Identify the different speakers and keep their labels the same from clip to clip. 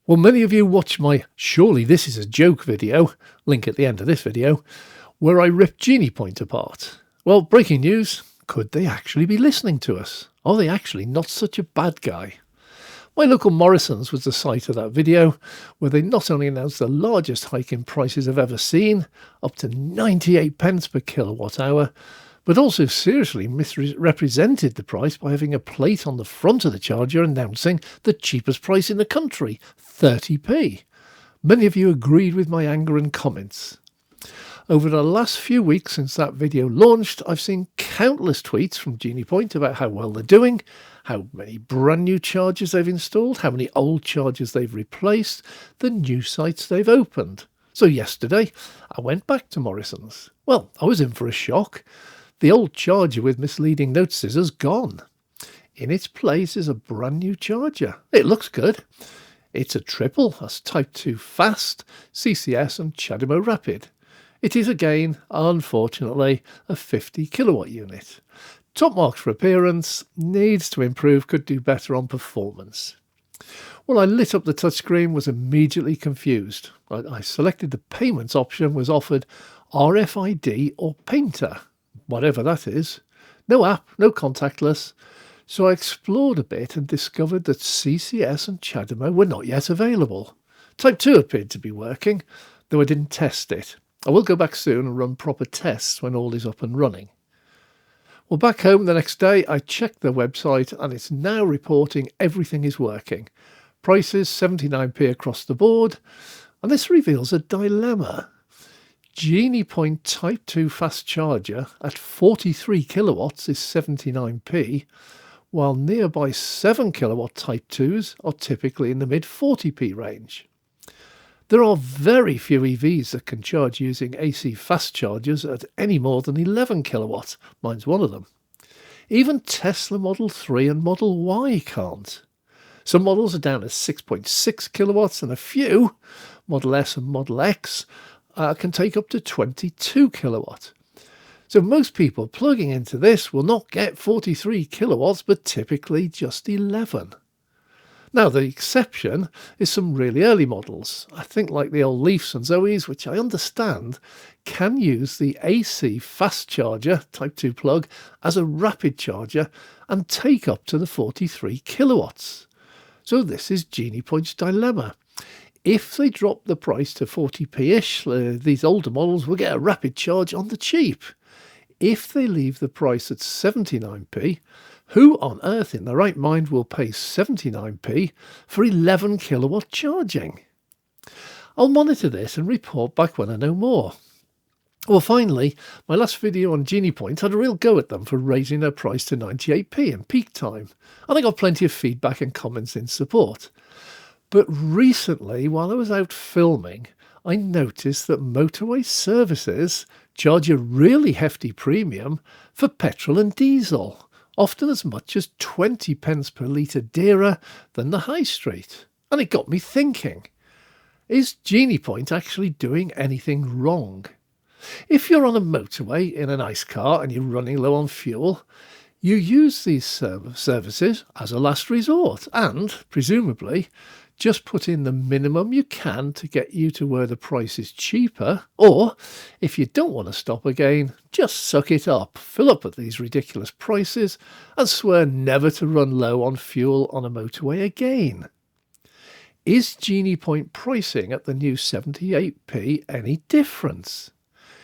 Speaker 1: Well, many of you watch my "Surely This Is a Joke" video, link at the end of this video, where I rip GeniePoint apart. Well, breaking news, could they actually be listening to us? Are they actually not such a bad guy? My local Morrisons was the site of that video, where they not only announced the largest hike in prices I've ever seen, up to 98 pence per kilowatt hour, but also seriously misrepresented the price by having a plate on the front of the charger announcing the cheapest price in the country, 30p. Many of you agreed with my anger and comments. Over the last few weeks since that video launched, I've seen countless tweets from GeniePoint about how well they're doing, how many brand new chargers they've installed, how many old chargers they've replaced, the new sites they've opened. So yesterday, I went back to Morrisons. Well, I was in for a shock. The old charger with misleading notices is gone. In its place is a brand new charger. It looks good. It's a triple, that's Type 2 fast, CCS and CHAdeMO rapid. It is again, unfortunately, a 50 kilowatt unit. Top marks for appearance, needs to improve, could do better on performance. Well, I lit up the touchscreen, was immediately confused. I selected the payments option, was offered RFID or Painter, whatever that is. No app, no contactless. So I explored a bit and discovered that CCS and CHAdeMO were not yet available. Type 2 appeared to be working, though I didn't test it. I will go back soon and run proper tests when all is up and running. Well, back home the next day, I checked their website and it's now reporting everything is working. Prices 79p across the board, and this reveals a dilemma. GeniePoint Type 2 fast charger at 43 kilowatts is 79p, while nearby 7 kilowatt Type 2s are typically in the mid 40p range. There are very few EVs that can charge using AC fast chargers at any more than 11 kilowatts. Mine's one of them. Even Tesla Model 3 and Model Y can't. Some models are down at 6.6 kilowatts and a few, Model S and Model X, can take up to 22 kilowatt. So most people plugging into this will not get 43 kilowatts, but typically just 11. Now, the exception is some really early models. I think like the old Leafs and Zoes, which I understand can use the AC fast charger Type 2 plug as a rapid charger and take up to the 43 kilowatts. So this is GeniePoint's dilemma. If they drop the price to 40p-ish, these older models will get a rapid charge on the cheap. If they leave the price at 79p, who on earth in their right mind will pay 79p for 11 kilowatt charging? I'll monitor this and report back when I know more. Well, finally, my last video on GeniePoint had a real go at them for raising their price to 98p in peak time, and I got plenty of feedback and comments in support. But recently, while I was out filming, I noticed that motorway services charge a really hefty premium for petrol and diesel, often as much as 20 pence per litre dearer than the high street. And it got me thinking, is GeniePoint actually doing anything wrong? If you're on a motorway in an ICE car and you're running low on fuel, you use these services as a last resort and, presumably, just put in the minimum you can to get you to where the price is cheaper, or, if you don't want to stop again, just suck it up, fill up at these ridiculous prices, and swear never to run low on fuel on a motorway again. Is GeniePoint pricing at the new 78p any difference?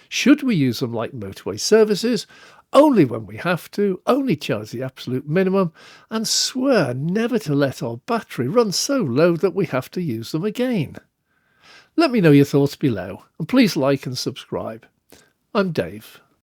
Speaker 1: Should we use them like motorway services, only when we have to, only charge the absolute minimum, and swear never to let our battery run so low that we have to use them again? Let me know your thoughts below, and please like and subscribe. I'm Dave.